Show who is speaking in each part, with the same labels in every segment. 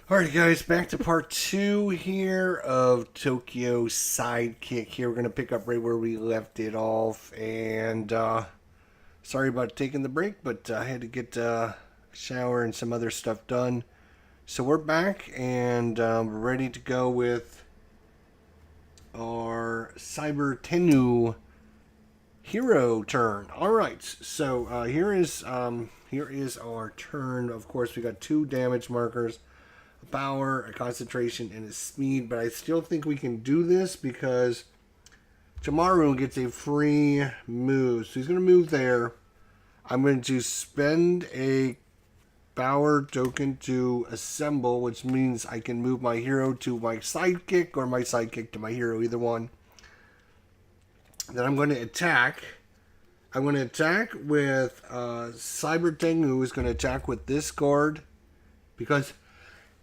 Speaker 1: Alright guys, back to part 2 here of Toyko Sidekick. Here we're going to pick up right where we left it off. And sorry about taking the break, but I had to get a shower and some other stuff done. So we're back and we're ready to go with our Cyber Tengu hero turn. Alright, so here is our turn. Of course, we got 2 damage markers. Power, a concentration, and a speed, but I still think we can do this because Chararu gets a free move. So he's going to move there. I'm going to spend a power token to assemble, which means I can move my hero to my sidekick or my sidekick to my hero, either one. Then I'm going to attack. I'm going to attack with Cyber Tengu, who is going to attack with this guard because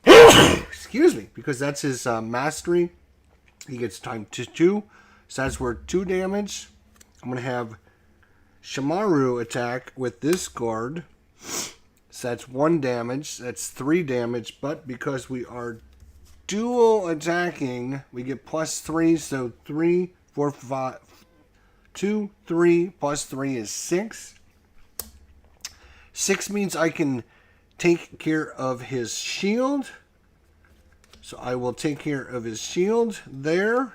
Speaker 1: excuse me, because that's his mastery. He gets times 2, so that's worth 2 damage. I'm going to have Chararu attack with this guard, so that's 1 damage. That's 3 damage, but because we are dual attacking, we get +3, so 3, 4, 5, 2, 3, plus 3 is 6. 6 means I can take care of his shield. So I will take care of his shield there.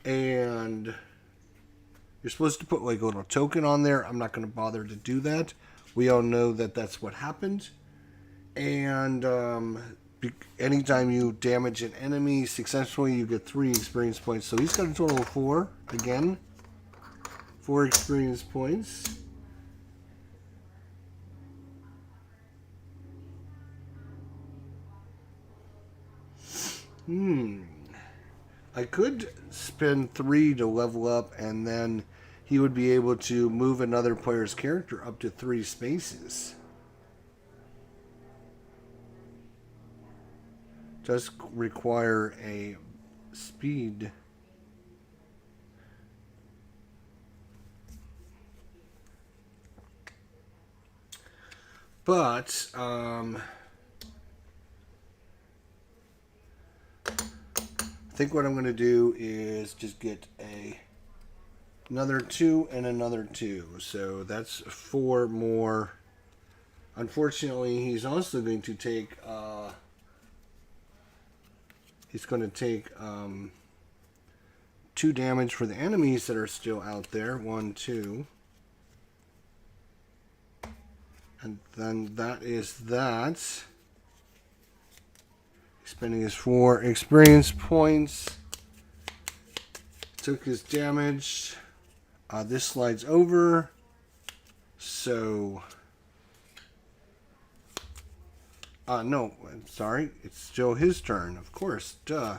Speaker 1: And you're supposed to put like a little token on there. I'm not going to bother to do that. We all know that that's what happened. And anytime you damage an enemy successfully, you get 3 experience points. So he's got a total of 4. Again, 4 experience points. I could spend 3 to level up, and then he would be able to move another player's character up to 3 spaces. Does require a speed. But, I think what I'm going to do is just get another 2 and another 2. So that's 4 more. Unfortunately, he's also going to take 2 damage for the enemies that are still out there. 1, 2. And then that is that. Spending his 4 experience points. Took his damage. This slides over. So... no, I'm sorry. It's still his turn, of course. Duh.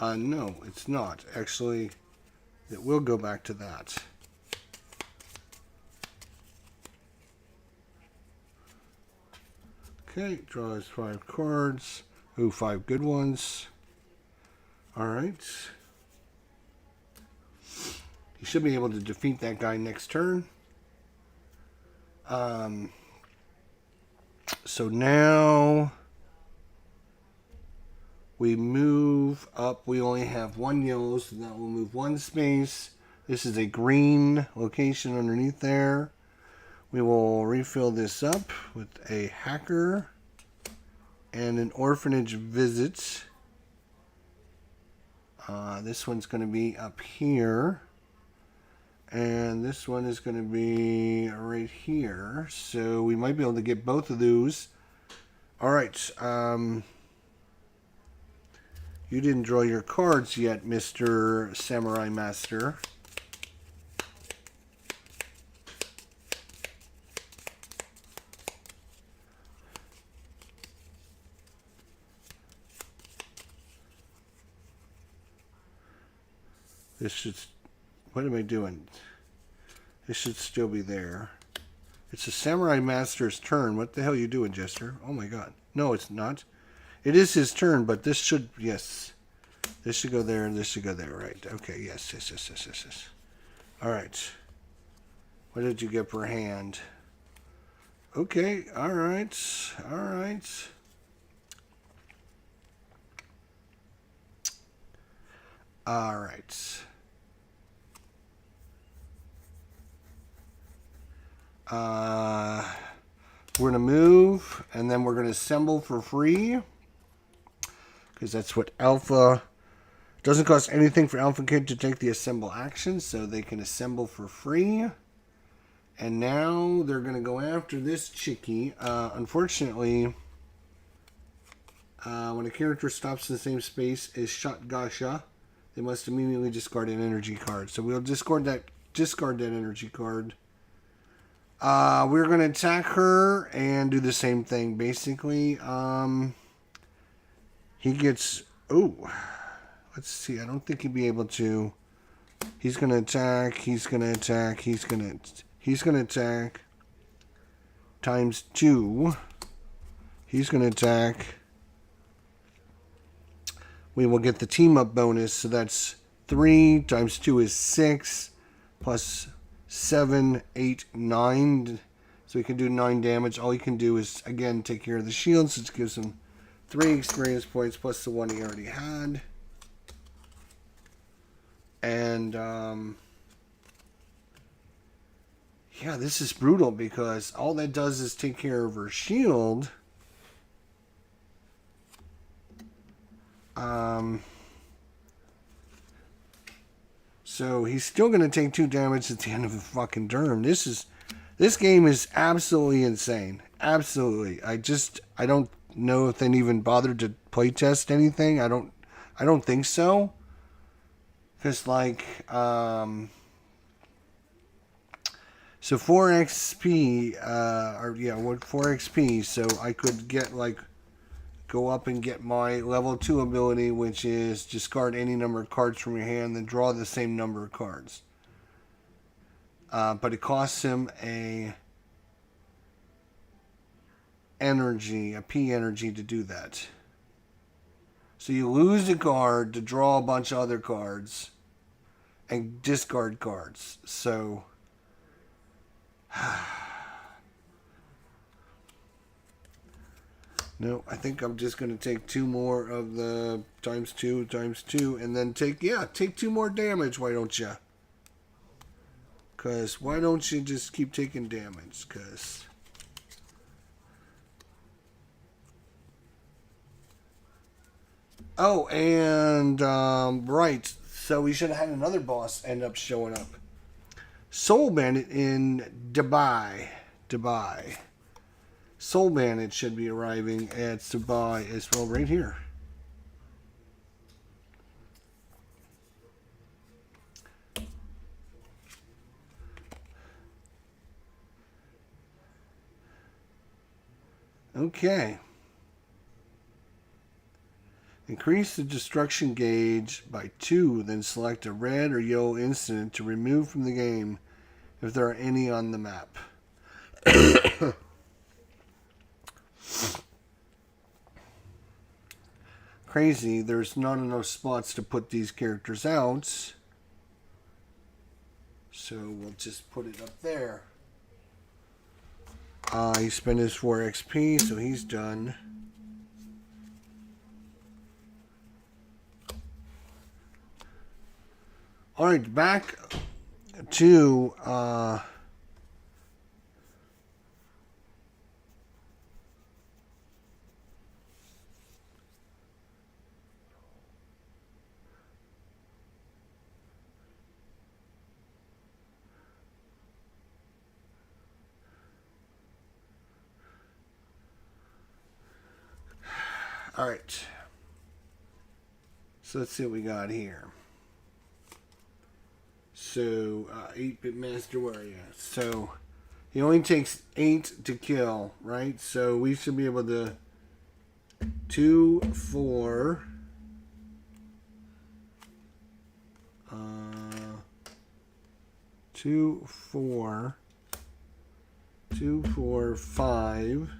Speaker 1: No, it's not. Actually, it will go back to that. Okay, draws 5 cards. Ooh, 5 good ones. Alright. He should be able to defeat that guy next turn. So now we move up. We only have 1 yellow, so that will move 1 space. This is a green location underneath there. We will refill this up with a hacker and an orphanage visit. This one's going to be up here. And this one is going to be right here. So we might be able to get both of those. Alright. You didn't draw your cards yet, Mr. Samurai Master. This should... What am I doing? This should still be there. It's the Samurai Master's turn. What the hell are you doing, Jester? Oh my god. No, it's not. It is his turn, but this should... Yes. This should go there and this should go there, right? Okay, yes. Alright. What did you get per hand? Okay, alright. Alright. Alright. We're going to move, and then we're going to assemble for free. Because that's what Alpha... Doesn't cost anything for Alpha Kid to take the assemble action, so they can assemble for free. And now they're going to go after this chickie. Unfortunately, when a character stops in the same space as Shot Gasha, they must immediately discard an energy card. So we'll discard that energy card. We're going to attack her and do the same thing, basically. He gets... Oh... Let's see. I don't think he'd be able to. He's going to attack. He's going to attack. He's going to attack. Times 2. He's going to attack. We will get the team up bonus. So that's 3 times 2 is 6. Plus 7, 8, 9. So he can do 9 damage. All he can do is, again, take care of the shields. Which gives him 3 experience points plus the 1 he already had. And, yeah, this is brutal because all that does is take care of her shield. So he's still going to take 2 damage at the end of the fucking turn. This game is absolutely insane. Absolutely. I don't know if they even bothered to playtest anything. I don't think so. Because, like, so 4 XP, 4 XP, so I could get, like, go up and get my level 2 ability, which is discard any number of cards from your hand, then draw the same number of cards. But it costs him a P energy to do that. So you lose a card to draw a bunch of other cards and discard cards. So no, I think I'm just going to take 2 more of the times 2 and then take 2 more damage, why don't you? Because why don't you just keep taking damage? Because oh, and, right. So we should have had another boss end up showing up. Soul Bandit in Dubai. Soul Bandit should be arriving at Dubai as well, right here. Okay. Increase the destruction gauge by 2, then select a red or yellow incident to remove from the game if there are any on the map. Crazy, there's not enough spots to put these characters out. So we'll just put it up there. He spent his 4 XP, so he's done. Alright, back to alright. So let's see what we got here. So, 8-bit Master Warrior. So, he only takes 8 to kill, right? So, we should be able to 2, 4, 2, 4, 2, 4, 5,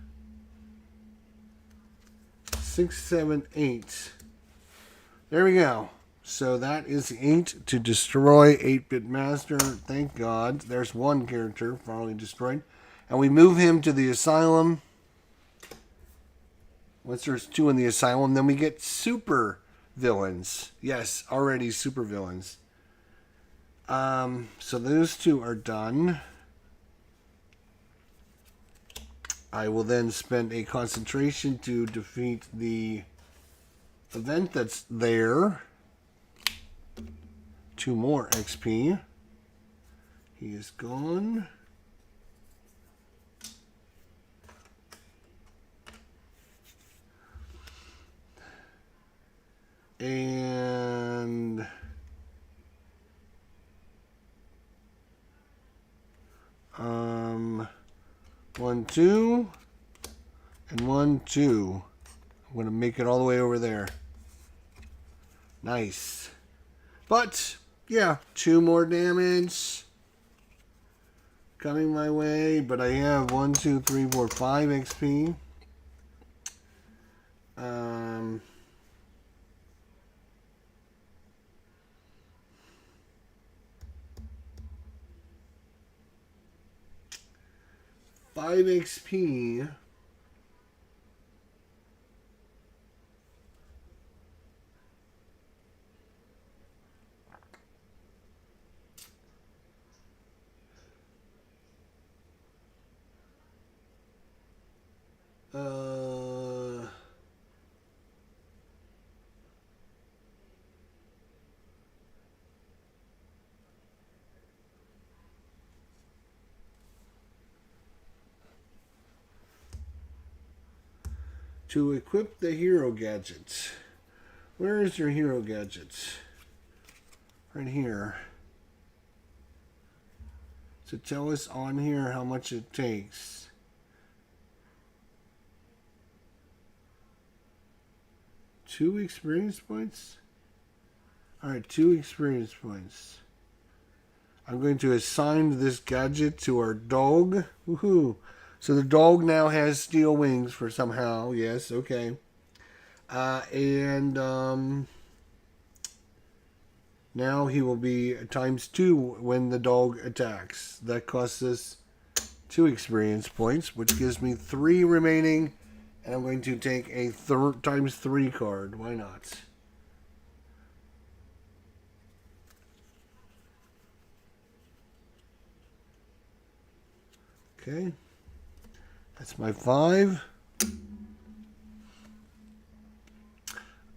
Speaker 1: 6, 7, 8. There we go. So that is 8 to destroy 8-Bit Master. Thank God. There's one character finally destroyed. And we move him to the Asylum. Once there's 2 in the Asylum, then we get super villains. Yes, already super villains. So those 2 are done. I will then spend a concentration to defeat the event that's there. 2 more XP. He is gone. And 1, 2, and 1, 2. I'm going to make it all the way over there. Nice. But, yeah, 2 more damage coming my way. But I have 1, 2, 3, 4, 5 XP. 5 XP. To equip the hero gadget. Where is your hero gadget? Right here. So tell us on here how much it takes. Two experience points? Alright, 2 experience points. I'm going to assign this gadget to our dog. Woohoo! So the dog now has steel wings for somehow. Yes, okay. Now he will be ×2 when the dog attacks. That costs us 2 experience points, which gives me 3 remaining. And I'm going to take a ×3 card. Why not? Okay. That's my 5.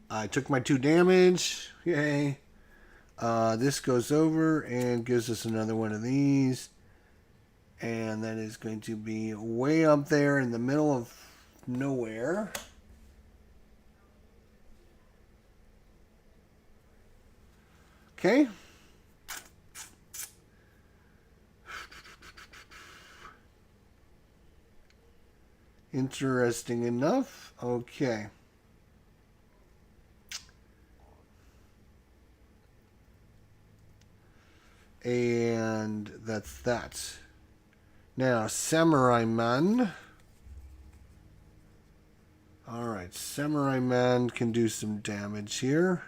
Speaker 1: I took my 2 damage. Yay. This goes over and gives us another one of these. And that is going to be way up there in the middle of nowhere. Okay. Interesting enough. Okay. And that's that. Now, Samuriaman. Alright, Samuriaman can do some damage here.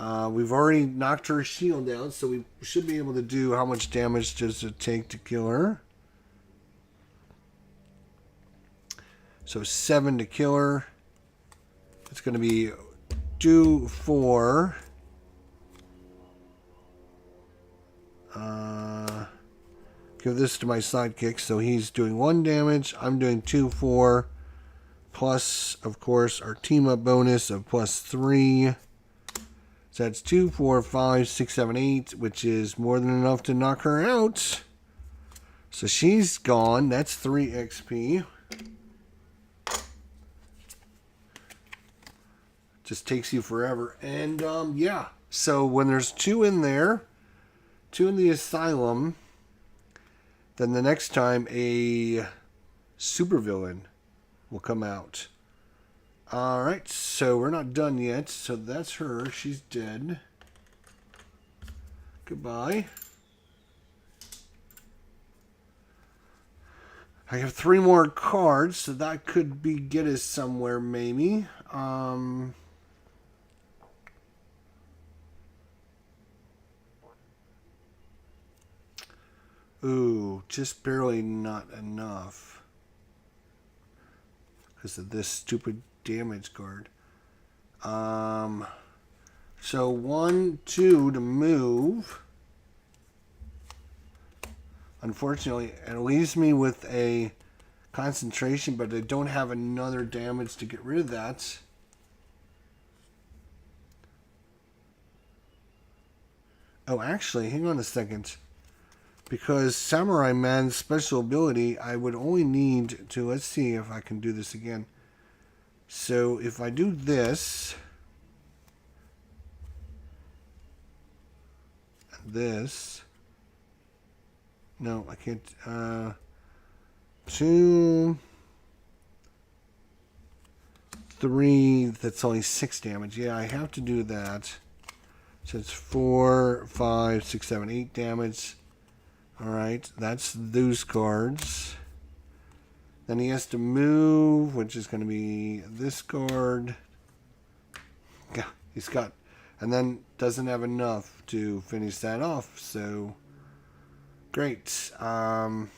Speaker 1: We've already knocked her shield down, so we should be able to do how much damage does it take to kill her. So 7 to kill her. It's going to be 2, 4. Give this to my sidekick, so he's doing 1 damage. I'm doing 2, 4. Plus, of course, our team-up bonus of +3. So that's 2, 4, 5, 6, 7, 8, which is more than enough to knock her out. So she's gone. That's 3 XP. Just takes you forever. And, yeah. So when there's 2 in there, 2 in the asylum, then the next time a supervillain will come out. Alright, so we're not done yet. So that's her. She's dead. Goodbye. I have 3 more cards, so that could get us somewhere maybe. Ooh, just barely not enough. Because of this stupid damage card. So 1, 2 to move. Unfortunately, it leaves me with a concentration, but I don't have another damage to get rid of that. Oh, actually, hang on a second. Because Samuriaman's special ability, I would only need to, let's see if I can do this again. So if I do this, this, no, I can't, 2, 3, that's only 6 damage. Yeah, I have to do that. So it's 4, 5, 6, 7, 8 damage. Alright, that's those cards. Then he has to move, which is going to be this card. Yeah, he's got, and then doesn't have enough to finish that off. So, great. I'll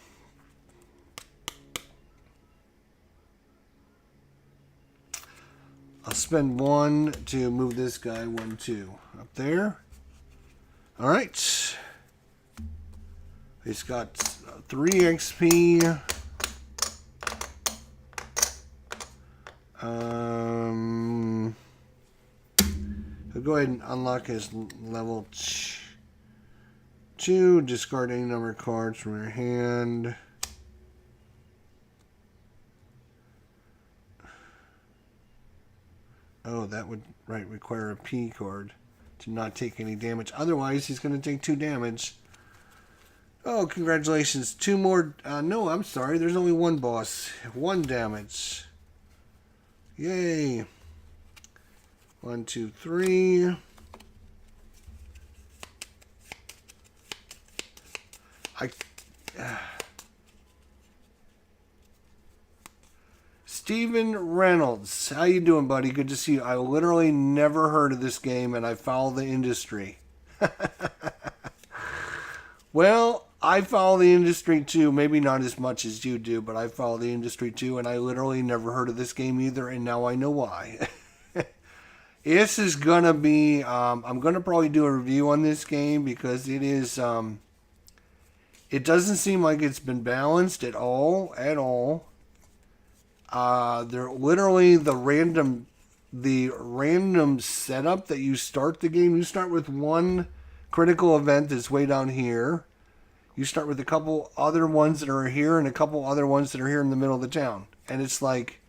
Speaker 1: spend 1 to move this guy, 1, 2. Up there. Alright. He's got 3 XP. He'll go ahead and unlock his level 2. Discard any number of cards from your hand. Oh, that would require a P card to not take any damage. Otherwise, he's going to take 2 damage. Oh, congratulations. 2 more. No, I'm sorry. There's only 1 boss. 1 damage. Yay. 1, 2, 3. Steven Reynolds. How you doing, buddy? Good to see you. I literally never heard of this game, and I follow the industry. Well, I follow the industry too. Maybe not as much as you do, but I follow the industry too, and I literally never heard of this game either, and now I know why. This is going to be, I'm going to probably do a review on this game because it is, it doesn't seem like it's been balanced at all. They're literally the random setup that you start the game. You start with 1 critical event that's way down here. You start with a couple other ones that are here and a couple other ones that are here in the middle of the town. And it's like,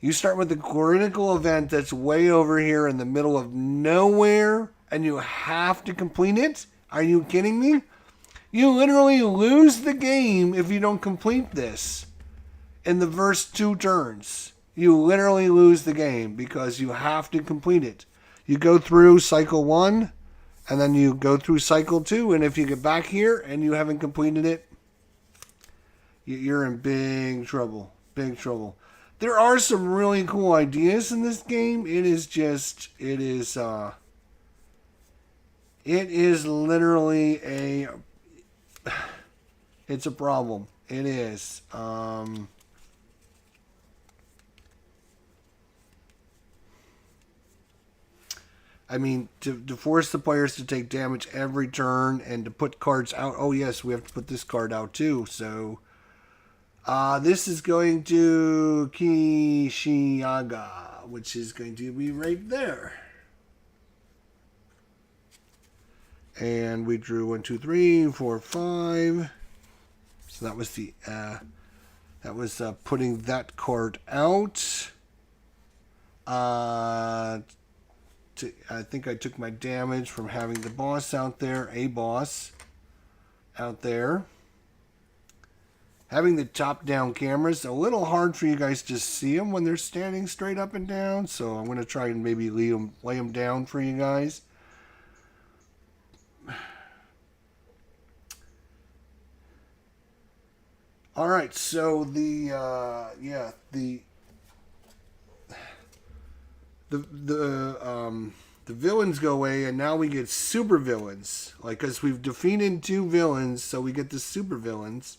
Speaker 1: you start with the critical event that's way over here in the middle of nowhere, and you have to complete it? Are you kidding me? You literally lose the game if you don't complete this in the first 2 turns. You literally lose the game because you have to complete it. You go through cycle 1, and then you go through cycle 2, and if you get back here and you haven't completed it, you're in big trouble. Big trouble. There are some really cool ideas in this game. It is literally it's a problem. It is. I mean, to force the players to take damage every turn and to put cards out. Oh, yes, we have to put this card out too. So, this is going to Kishiaga, which is going to be right there. And we drew 1, 2, 3, 4, 5. So that was the putting that card out. I think I took my damage from having the boss out there, a boss out there. Having the top-down cameras, a little hard for you guys to see them when they're standing straight up and down. So I'm going to try and maybe lay them down for you guys. All right, so the the villains go away, and now we get super villains. Like, because we've defeated 2 villains, so we get the super villains.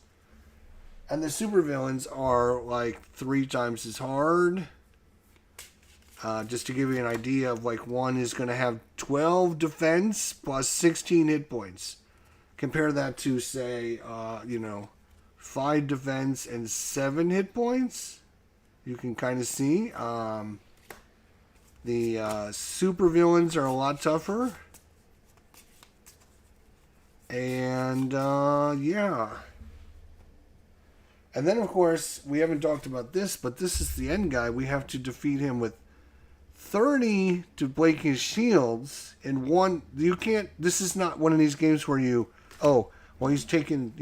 Speaker 1: And the super villains are like 3 times as hard. Just to give you an idea of, like, one is going to have 12 defense plus 16 hit points. Compare that to, say, 5 defense and 7 hit points. You can kind of see. The super villains are a lot tougher. And, yeah. And then, of course, we haven't talked about this, but this is the end guy. We have to defeat him with 30 to break his shields. And one, you can't, this is not one of these games where you, oh, well, he's taking,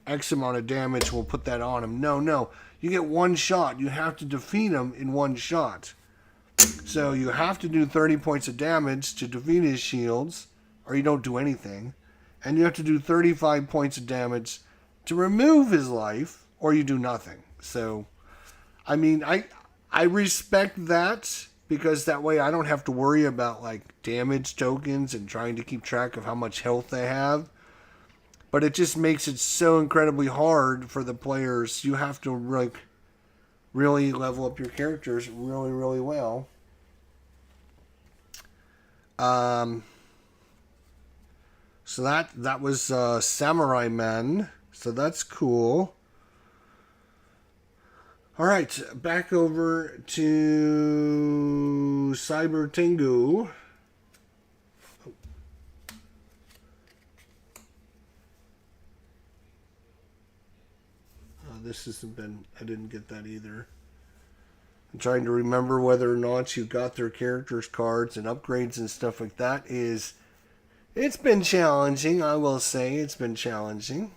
Speaker 1: X amount of damage, we'll put that on him. No. You get one shot. You have to defeat him in one shot. So you have to do 30 points of damage to defeat his shields, or you don't do anything. And you have to do 35 points of damage to remove his life, or you do nothing. So, I mean, I respect that, because that way I don't have to worry about, like, damage tokens and trying to keep track of how much health they have. But it just makes it so incredibly hard for the players. You have to, like, really level up your characters really, really well. So that was Samuriaman. So that's cool. All right, back over to Cyber Tengu. This hasn't been, I didn't get that either. I'm trying to remember whether or not you got their characters cards and upgrades and stuff like that. It's been challenging, I will say. It's been challenging.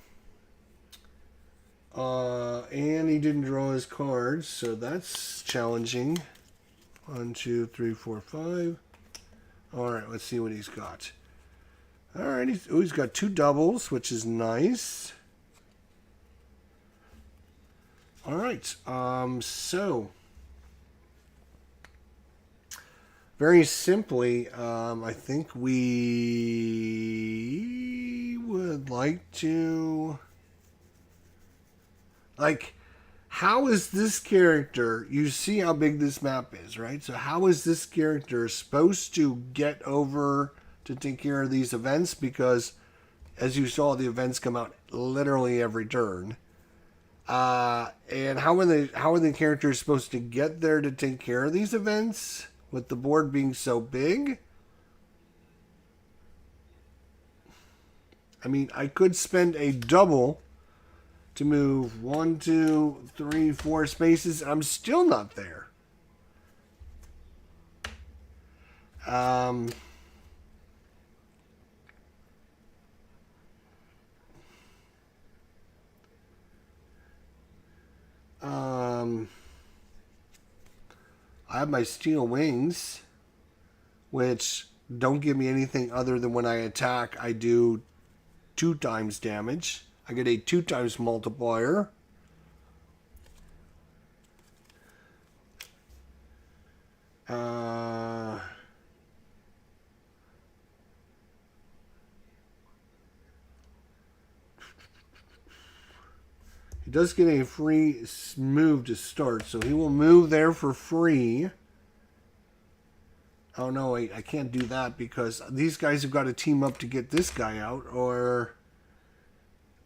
Speaker 1: And he didn't draw his cards, so that's challenging. 1, 2, 3, 4, 5. Alright, let's see what he's got. Alright, he's got 2 doubles, which is nice. Alright, so very simply, I think we would like to, like, how is this character, you see how big this map is, right? So how is this character supposed to get over to take care of these events? Because, as you saw, the events come out literally every turn. And how are the characters supposed to get there to take care of these events with the board being so big? I mean, I could spend a double to move 1, 2, 3, 4 spaces. I'm still not there. I have my steel wings, which don't give me anything other than when I attack, I do 2 times damage. I get a 2 times multiplier. He does get a free move to start, so he will move there for free. Oh no, wait, I can't do that because these guys have got to team up to get this guy out, or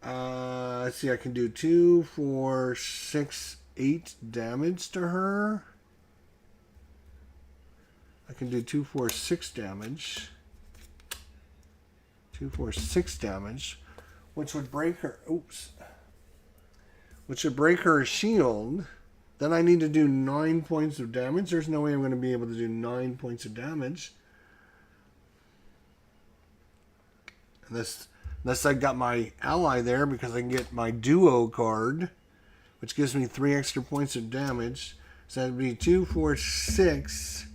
Speaker 1: let's see, I can do 2, 4, 6, 8 damage to her. I can do 2, 4, 6 damage. 2, 4, 6 damage, which would break her. Oops. Which would break her shield. Then I need to do 9 points of damage. There's no way I'm going to be able to do 9 points of damage. Unless I got my ally there, because I can get my duo card, which gives me 3 extra points of damage. So that would be 2, 4, 6.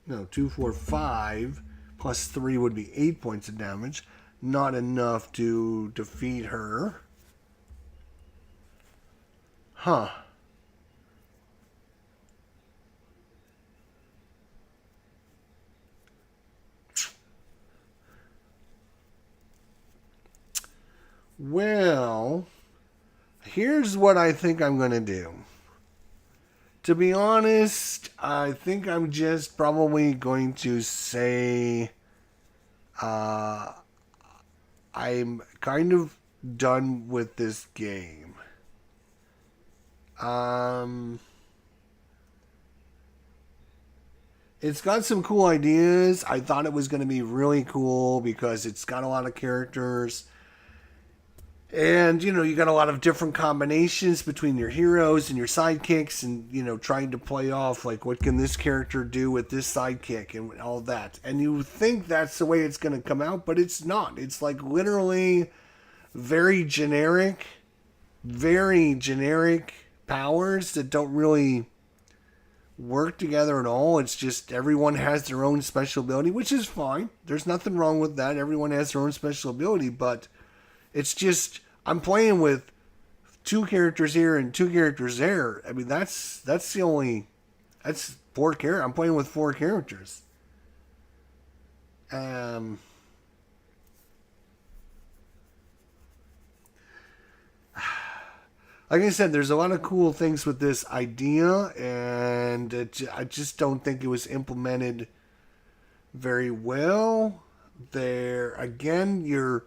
Speaker 1: No, 2, 4, 5. Plus 3 would be 8 points of damage. Not enough to defeat her. Huh. Well, here's what I think I'm going to do. To be honest, I think I'm just probably going to say I'm kind of done with this game. It's got some cool ideas. I thought it was going to be really cool because it's got a lot of characters. And, you got a lot of different combinations between your heroes and your sidekicks and, trying to play off, like, what can this character do with this sidekick and all that. And you think that's the way it's going to come out, but it's not. It's, like, literally very generic powers that don't really work together at all. It's just everyone has their own special ability, which is fine. There's nothing wrong with that. Everyone has their own special ability, but it's just, I'm playing with 2 characters here and 2 characters there. I mean, that's 4 characters. I'm playing with 4 characters. Like I said, there's a lot of cool things with this idea, and I just don't think it was implemented very well. There, again, you're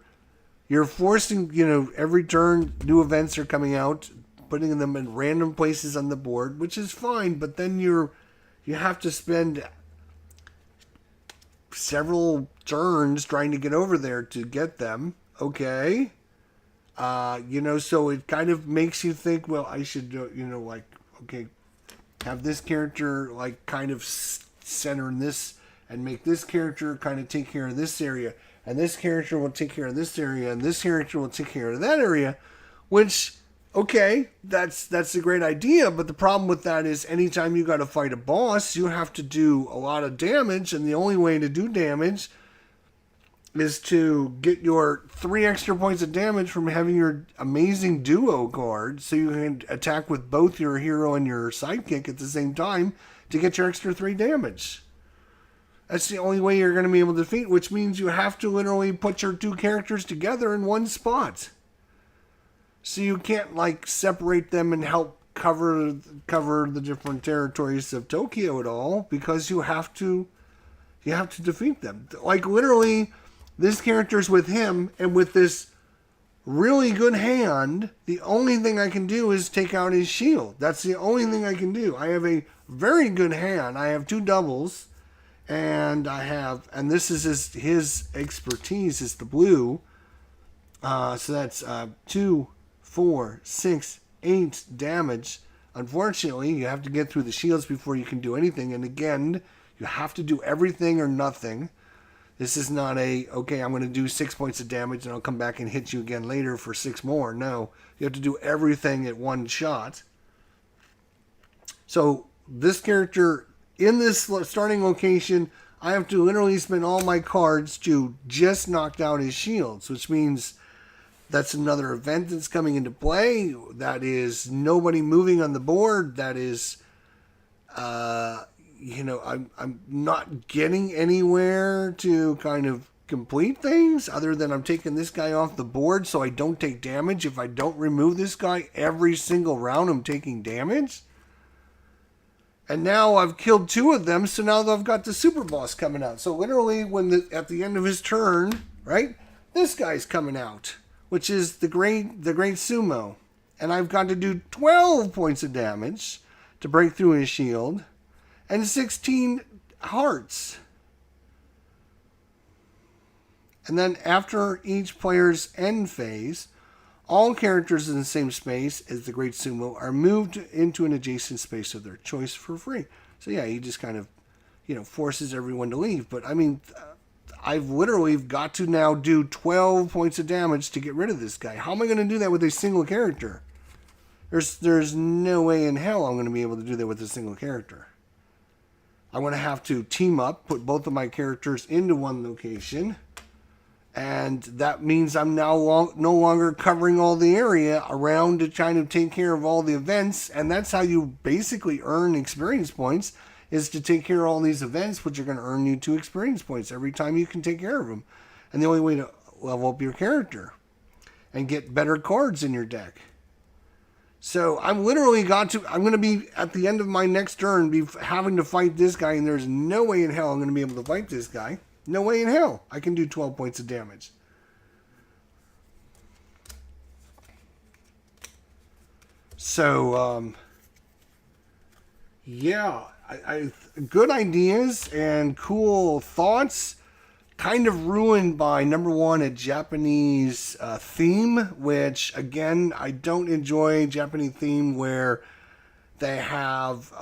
Speaker 1: forcing, every turn new events are coming out, putting them in random places on the board, which is fine, but then you have to spend several turns trying to get over there to get them. Okay. So it kind of makes you think, well, I should, okay, have this character, like, kind of center in this, and make this character kind of take care of this area, and this character will take care of this area, and this character will take care of that area, which, okay, that's a great idea, but the problem with that is anytime you got to fight a boss, you have to do a lot of damage, and the only way to do damage is to get your 3 extra points of damage from having your amazing duo card, so you can attack with both your hero and your sidekick at the same time to get your extra 3 damage. That's the only way you're going to be able to defeat, which means you have to literally put your 2 characters together in one spot. So you can't, like, separate them and help cover the different territories of Tokyo at all, because you have to defeat them. Like, literally, this character's with him, and with this really good hand, the only thing I can do is take out his shield. That's the only thing I can do. I have a very good hand. I have 2 doubles, and this is his expertise is the blue. So that's 2, 4, 6, 8 damage. Unfortunately, you have to get through the shields before you can do anything, and again, you have to do everything or nothing. This is not okay, I'm going to do 6 points of damage and I'll come back and hit you again later for 6 more. No, you have to do everything at one shot. So this character, in this starting location, I have to literally spend all my cards to just knock down his shields, which means that's another event that's coming into play. That is nobody moving on the board. That is, I'm not getting anywhere to kind of complete things other than I'm taking this guy off the board so I don't take damage. If I don't remove this guy every single round, I'm taking damage. And now I've killed 2 of them, so now I've got the super boss coming out. So literally, at the end of his turn, right, this guy's coming out, which is the great sumo. And I've got to do 12 points of damage to break through his shield, and 16 hearts. And then after each player's end phase, all characters in the same space as the Great Sumo are moved into an adjacent space of their choice for free. So yeah, he just kind of, forces everyone to leave. But I mean, I've literally got to now do 12 points of damage to get rid of this guy. How am I going to do that with a single character? There's no way in hell I'm going to be able to do that with a single character. I'm going to have to team up, put both of my characters into one location, and that means I'm now no longer covering all the area around to try to take care of all the events, and that's how you basically earn experience points, is to take care of all these events, which are going to earn you 2 experience points every time you can take care of them. And the only way to level up your character. and get better cards in your deck. So I'm going to be at the end of my next turn be having to fight this guy, and there's no way in hell I'm going to be able to fight this guy. No way in hell I can do 12 points of damage. So, yeah, good ideas and cool thoughts. Kind of ruined by, number one, a Japanese theme, which, again, I don't enjoy Japanese theme where they have,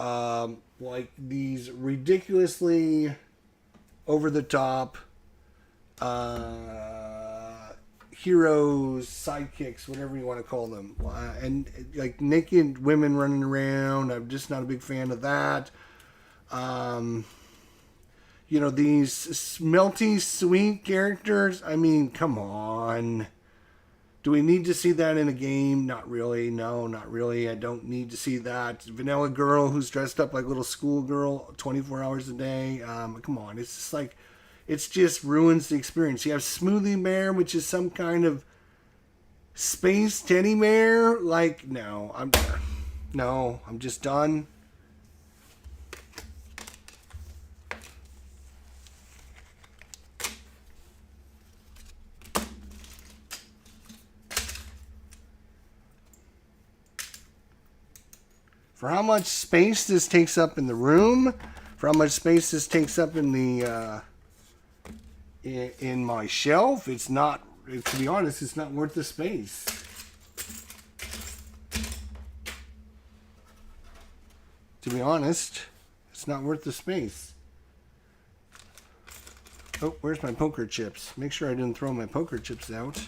Speaker 1: like, these ridiculously over-the-top heroes, sidekicks, whatever you want to call them. And, like, naked women running around. I'm just not a big fan of that. You know, these smelty, sweet characters. I mean, come on. Do we need to see that in a game? Not really. No, not really. I don't need to see that. Vanilla girl who's dressed up like a little schoolgirl 24 hours a day. Come on. It's just like, it just ruins the experience. You have Smoothie Bear, which is some kind of space teddy bear. Like, no, I'm just done. For how much space this takes up in the room, for how much space this takes up in the in my shelf, it's not. To be honest, it's not worth the space. To be honest, it's not worth the space. Oh, where's my poker chips? Make sure I didn't throw my poker chips out.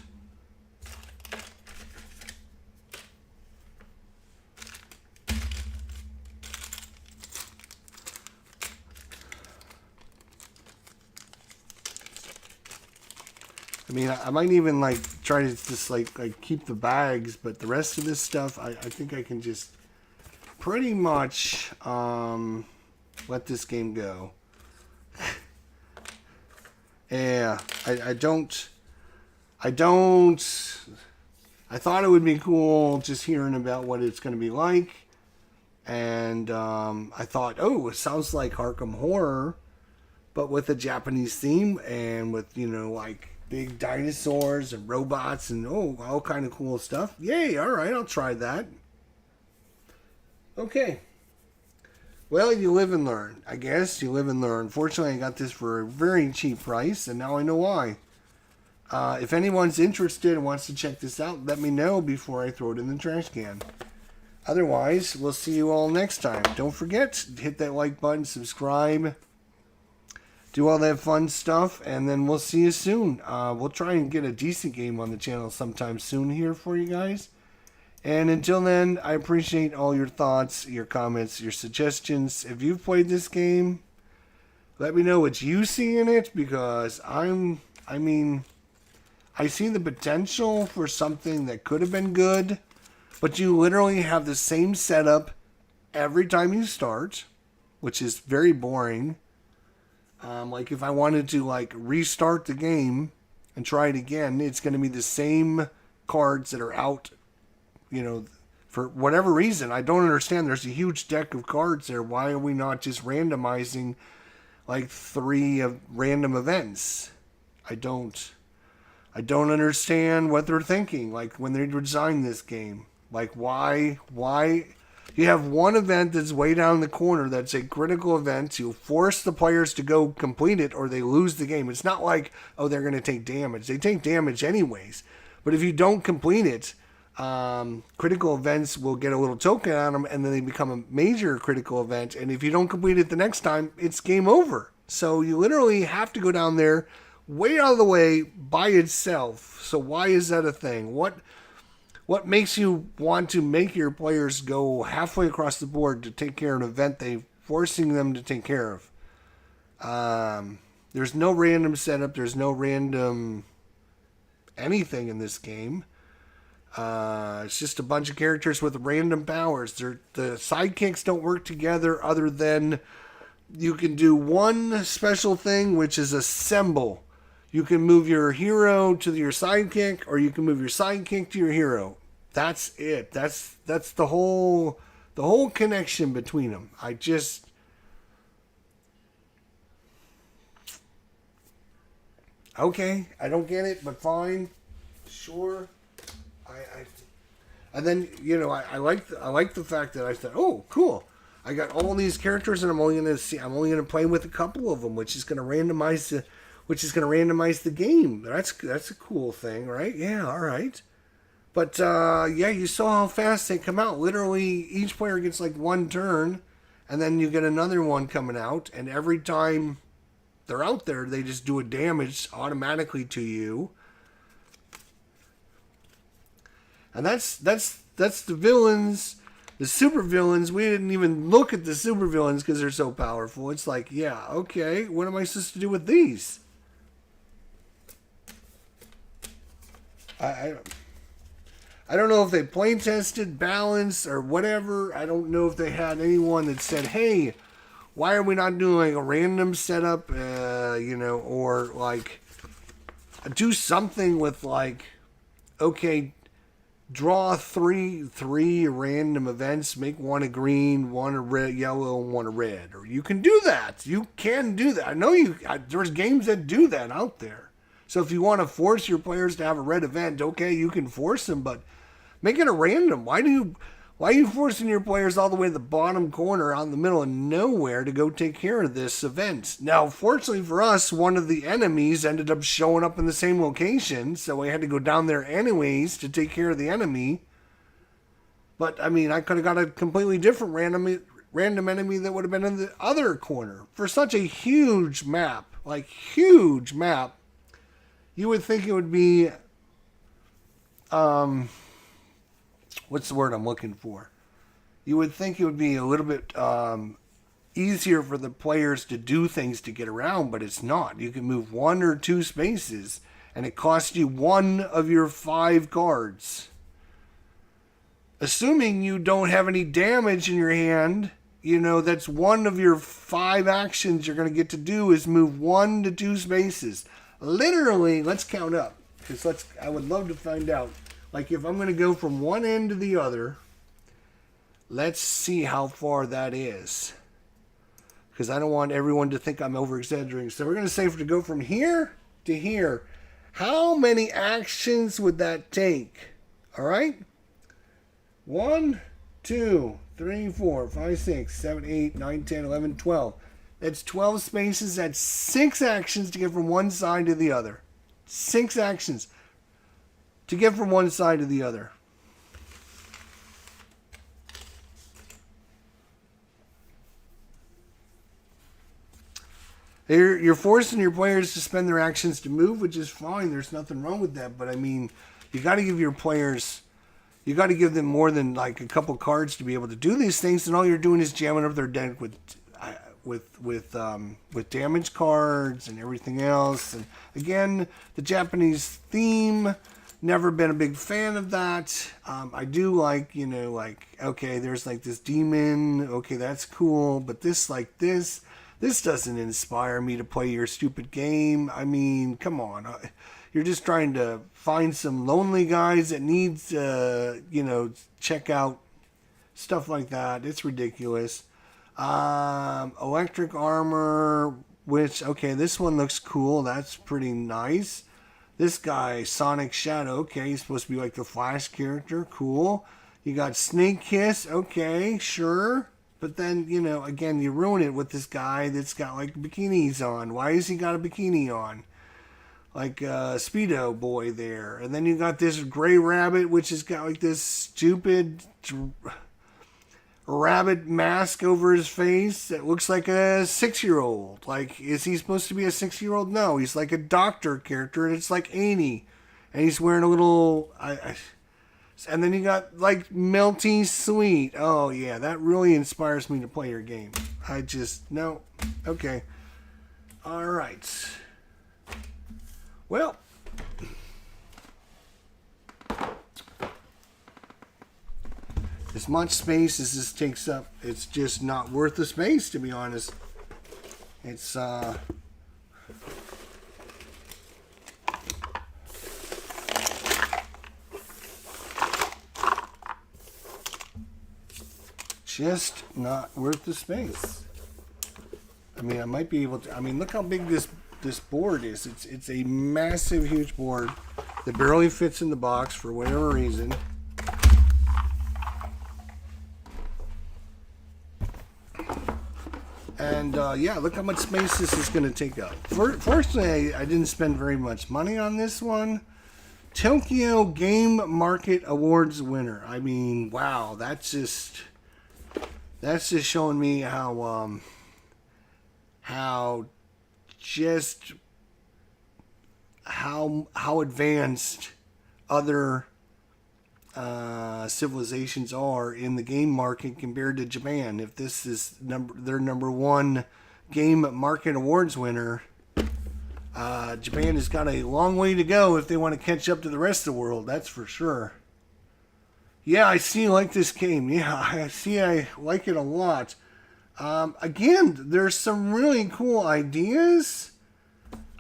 Speaker 1: I mean, I might even like try to just like keep the bags, but the rest of this stuff, I think I can just pretty much let this game go. Yeah, I thought it would be cool just hearing about what it's going to be like, and I thought, oh, it sounds like Arkham Horror, but with a Japanese theme and with, you know, like big dinosaurs and robots and all kind of cool stuff. Yay, all right, I'll try that. Okay. Well, you live and learn. I guess you live and learn. Fortunately, I got this for a very cheap price, and now I know why. If anyone's interested and wants to check this out, let me know before I throw it in the trash can. Otherwise, we'll see you all next time. Don't forget, hit that like button, subscribe, do all that fun stuff, and then we'll see you soon. We'll try and get a decent game on the channel sometime soon here for you guys. And until then, I appreciate all your thoughts, your comments, your suggestions. If you've played this game, let me know what you see in it, because I see the potential for something that could have been good, but you literally have the same setup every time you start, which is very boring. Like if I wanted to like restart the game and try it again, it's going to be the same cards that are out, you know, for whatever reason. I don't understand. There's a huge deck of cards there. Why are we not just randomizing like 3 random events? I don't understand what they're thinking. Like when they designed this game, like why you have one event that's way down in the corner that's a critical event. You force the players to go complete it or they lose the game. It's not like, oh, they're going to take damage. They take damage anyways. But if you don't complete it, critical events will get a little token on them, and then they become a major critical event. And if you don't complete it the next time, it's game over. So you literally have to go down there way out of the way by itself. So why is that a thing? What makes you want to make your players go halfway across the board to take care of an event they're forcing them to take care of? There's no random setup. There's no random anything in this game. It's just a bunch of characters with random powers. The sidekicks don't work together other than you can do one special thing, which is assemble. You can move your hero to your sidekick, or you can move your sidekick to your hero. That's it. That's the whole connection between them. Okay, I don't get it, but fine, sure. And then I like the fact that I said, oh, cool. I got all these characters, and I'm only gonna play with a couple of them, which is gonna randomize the game. That's a cool thing, right? Yeah, all right. But yeah, you saw how fast they come out. Literally, each player gets like one turn, and then you get another one coming out, and every time they're out there, they just do a damage automatically to you. And that's the villains, the super villains. We didn't even look at the super villains because they're so powerful. It's like, yeah, okay, what am I supposed to do with these? I don't know if they play tested, balanced, or whatever. I don't know if they had anyone that said, hey, why are we not doing like a random setup, or like do something with like, okay, draw three random events, make one a green, one a red, yellow, and one a red. Or you can do that. You can do that. I know there's games that do that out there. So if you want to force your players to have a red event, okay, you can force them, but make it a random. Why are you forcing your players all the way to the bottom corner out in the middle of nowhere to go take care of this event? Now, fortunately for us, one of the enemies ended up showing up in the same location, so we had to go down there anyways to take care of the enemy. But, I mean, I could have got a completely different random enemy that would have been in the other corner. For such a huge map, you would think it would be, what's the word I'm looking for? You would think it would be a little bit easier for the players to do things to get around, but it's not. You can move 1 or 2 spaces, and it costs you 1 of your 5 cards. Assuming you don't have any damage in your hand, that's 1 of your 5 actions you're going to get to do is move 1 to 2 spaces. Literally, let's count up, because I would love to find out. Like, if I'm going to go from one end to the other, let's see how far that is. Because I don't want everyone to think I'm over-exaggerating. So we're going to say to go from here to here. How many actions would that take? All right? 1, 2, 3, 4, 5, 6, 7, 8, 9, 10, 11, 12. That's 12 spaces. That's 6 actions to get from one side to the other. 6 actions to get from one side to the other. You're forcing your players to spend their actions to move, which is fine. There's nothing wrong with that. But I mean, you got to give your players, you got to give them more than like a couple cards to be able to do these things. And all you're doing is jamming up their deck with damage cards and everything else. And again, the Japanese theme, never been a big fan of that. I do like, okay, there's like this demon. Okay, that's cool. But this doesn't inspire me to play your stupid game. I mean, come on. You're just trying to find some lonely guys that needs, check out stuff like that. It's ridiculous. Electric armor, which, okay, this one looks cool. That's pretty nice. This guy, Sonic Shadow, okay, he's supposed to be like the Flash character. Cool. You got Snake Kiss, okay, sure. But then, again, you ruin it with this guy that's got like bikinis on. Why has he got a bikini on? Like Speedo boy there. And then you got this gray rabbit, which has got like this stupid rabbit mask over his face that looks like a 6-year-old. Like, is he supposed to be a 6-year-old? No, he's like a doctor character, and it's like Annie. And he's wearing a little... and then you got, like, Melty Sweet. Oh, yeah, that really inspires me to play your game. No. Okay. All right. Well... as much space as this takes up, it's just not worth the space, to be honest. It's, just not worth the space. I mean, I might be able to. I mean, look how big this board is. It's a massive, huge board that barely fits in the box for whatever reason. And yeah, look how much space this is going to take up. Fortunately, I didn't spend very much money on this one. Tokyo Game Market Awards winner. I mean, wow, that's just showing me how advanced other civilizations are in the game market compared to Japan. If this is their number one game market awards winner, Japan has got a long way to go if they want to catch up to the rest of the world. That's for sure. Yeah, I see you like this game. Yeah, I see I like it a lot. Again, there's some really cool ideas.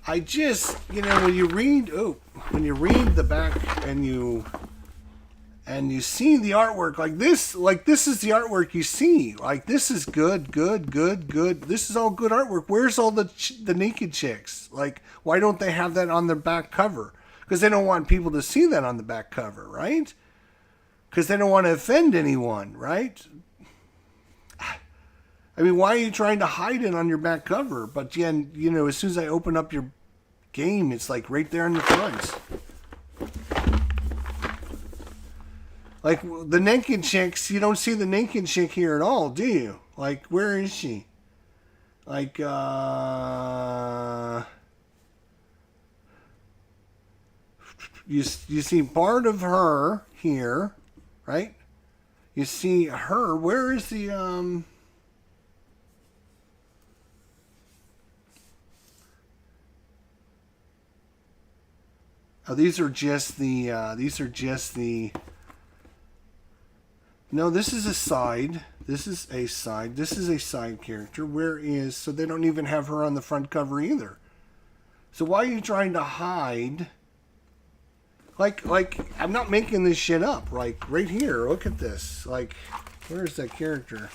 Speaker 1: I just, when you read the back and you see the artwork like this is the artwork you see. Like, this is good. This is all good artwork. Where's all the naked chicks? Like, why don't they have that on their back cover? Because they don't want people to see that on the back cover, right? Because they don't want to offend anyone, right? I mean, why are you trying to hide it on your back cover? But then, as soon as I open up your game, it's like right there in the front. Like, the naked chicks, you don't see the naked chick here at all, do you? Like, where is she? Like, you see part of her here, right? You see her. Where is the, oh, these are just the, no, this is a side. This is a side. This is a side character. Where is... So they don't even have her on the front cover either. So why are you trying to hide... Like, I'm not making this shit up. Like, right here, look at this. Like, where's that character?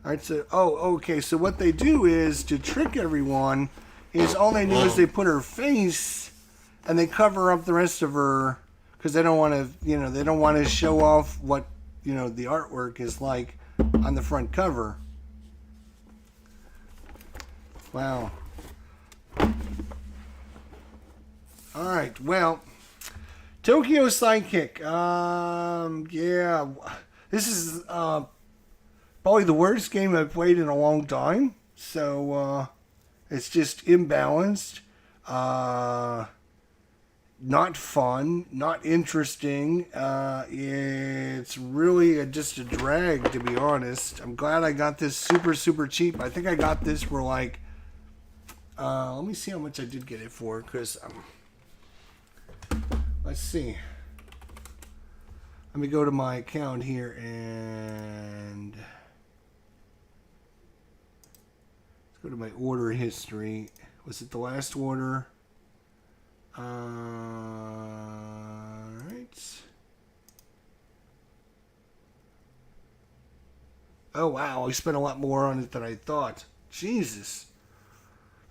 Speaker 1: Alright, so, okay, so what they do is, to trick everyone, is all they do is they put her face, and they cover up the rest of her, because they don't want to, they don't want to show off what, the artwork is like on the front cover. Wow. Alright, well, Toyko Sidekick, yeah, this is, probably the worst game I've played in a long time. So, it's just imbalanced. Not fun. Not interesting. It's really just a drag, to be honest. I'm glad I got this super, super cheap. I think I got this for like... let me see how much I did get it for, because... let's see. Let me go to my account here and... go to my order history. Was it the last order? Right. Oh wow, I spent a lot more on it than I thought. Jesus.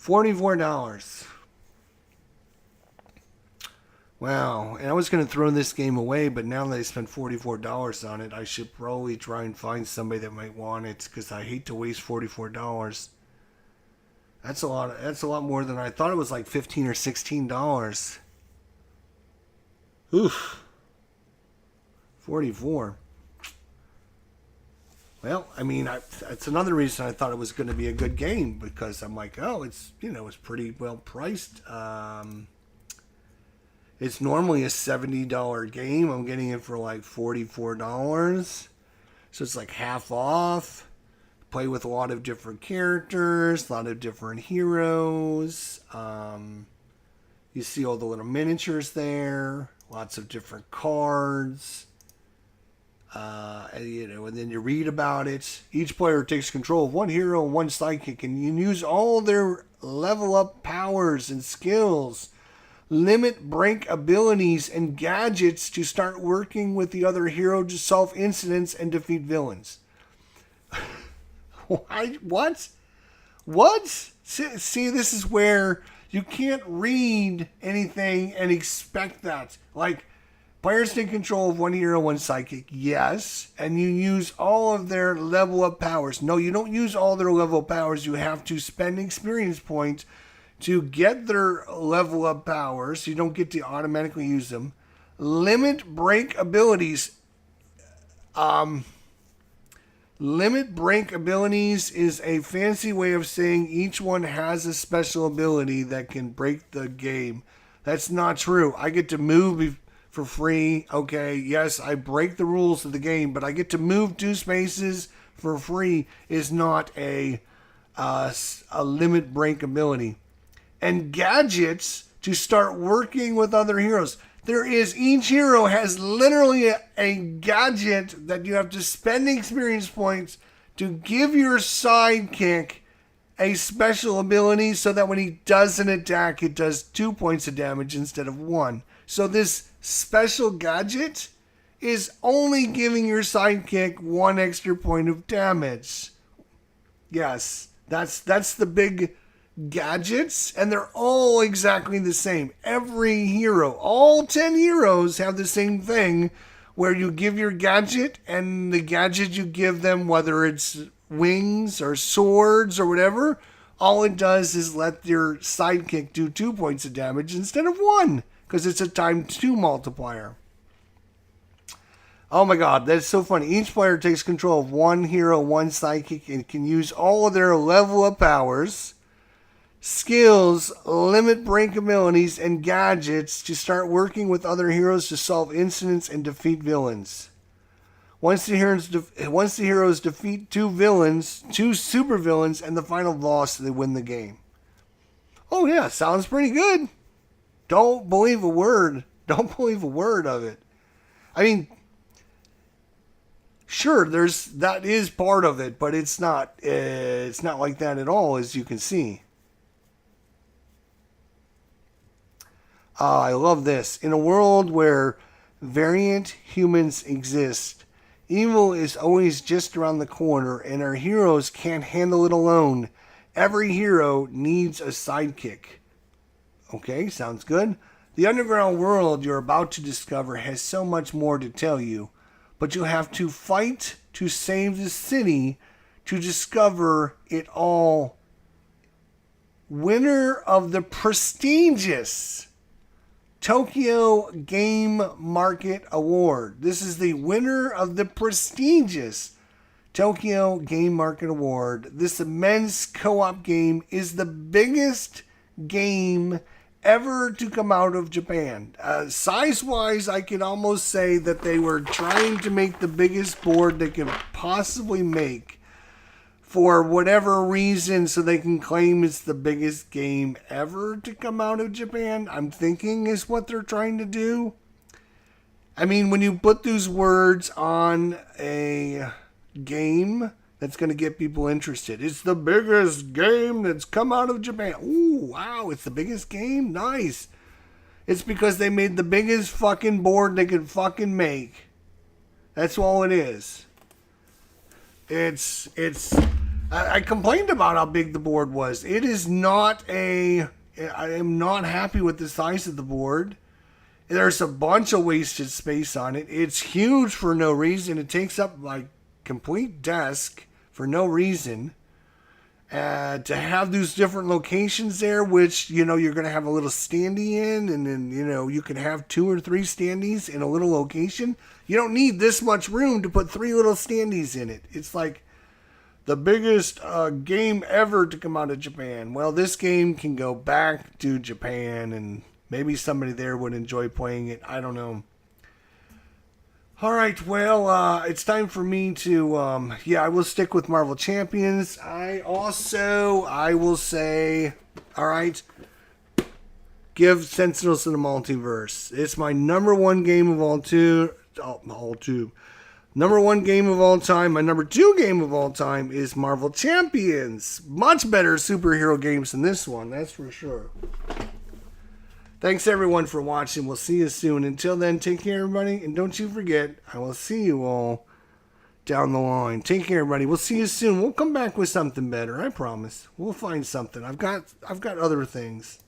Speaker 1: $44. Wow, and I was going to throw this game away, but now that I spent $44 on it, I should probably try and find somebody that might want it, because I hate to waste $44. That's a lot. That's a lot more than I thought. It was like $15 or $16. Oof. 44. Well, I mean, that's another reason I thought it was going to be a good game, because I'm like, oh, it's it's pretty well priced. It's normally a $70 game. I'm getting it for like $44, so it's like half off. Play with a lot of different characters, a lot of different heroes. You see all the little miniatures there, lots of different cards. And then you read about it. Each player takes control of one hero and one sidekick, and you use all their level up powers and skills, limit break abilities, and gadgets to start working with the other hero to solve incidents and defeat villains. What? What? See, this is where you can't read anything and expect that. Like, players take control of one hero, one sidekick, yes, and you use all of their level up powers. No, you don't use all their level up powers. You have to spend experience points to get their level up powers. You don't get to automatically use them. Limit break abilities. Limit break abilities is a fancy way of saying each one has a special ability that can break the game. That's not true. I get to move for free. Okay, yes, I break the rules of the game, but I get to move 2 spaces for free is not a limit break ability. And gadgets to start working with other heroes. Each hero has literally a gadget that you have to spend experience points to give your sidekick a special ability so that when he does an attack, it does 2 points of damage instead of 1. So this special gadget is only giving your sidekick 1 extra point of damage. Yes, that's the big gadgets, and they're all exactly the same. Every hero, all 10 heroes have the same thing, where you give your gadget, and the gadget you give them, whether it's wings or swords or whatever, all it does is let your sidekick do 2 points of damage instead of 1, because it's a times 2 multiplier. Oh my god, that's so funny. Each player takes control of one hero, one sidekick, and can use all of their level up powers, skills, limit break abilities, and gadgets to start working with other heroes to solve incidents and defeat villains. Once the heroes defeat 2 villains, 2 super villains, and the final boss, they win the game. Oh yeah, sounds pretty good. Don't believe a word. Don't believe a word of it. I mean, sure, that is part of it, but it's not like that at all, as you can see. I love this. In a world where variant humans exist, evil is always just around the corner, and our heroes can't handle it alone. Every hero needs a sidekick. Okay, sounds good. The underground world you're about to discover has so much more to tell you, but you have to fight to save the city to discover it all. Winner of the prestigious Tokyo Game Market Award. This is the winner of the prestigious Tokyo Game Market Award. This immense co-op game is the biggest game ever to come out of Japan. Size-wise, I can almost say that they were trying to make the biggest board they could possibly make for whatever reason, so they can claim it's the biggest game ever to come out of Japan. I'm thinking is what they're trying to do. I mean, when you put those words on a game, that's going to get people interested. It's the biggest game that's come out of Japan. Ooh, wow, it's the biggest game? Nice. It's because they made the biggest fucking board they could fucking make. That's all it is. I complained about how big the board was. I am not happy with the size of the board. There's a bunch of wasted space on it. It's huge for no reason. It takes up like complete desk for no reason. To have those different locations there, which, you're going to have a little standee in, and then, you can have 2 or 3 standees in a little location. You don't need this much room to put 3 little standees in it. It's like the biggest game ever to come out of Japan. Well, this game can go back to Japan, and maybe somebody there would enjoy playing it. I don't know. All right, well, it's time for me to, I will stick with Marvel Champions. I will say, all right, give Sentinels in the Multiverse. It's my number 1 game of all two. Number 1 game of all time. My number 2 game of all time is Marvel Champions. Much better superhero games than this one, that's for sure. Thanks everyone for watching. We'll see you soon. Until then, take care everybody. And don't you forget, I will see you all down the line. Take care everybody. We'll see you soon. We'll come back with something better. I promise. We'll find something. I've got other things.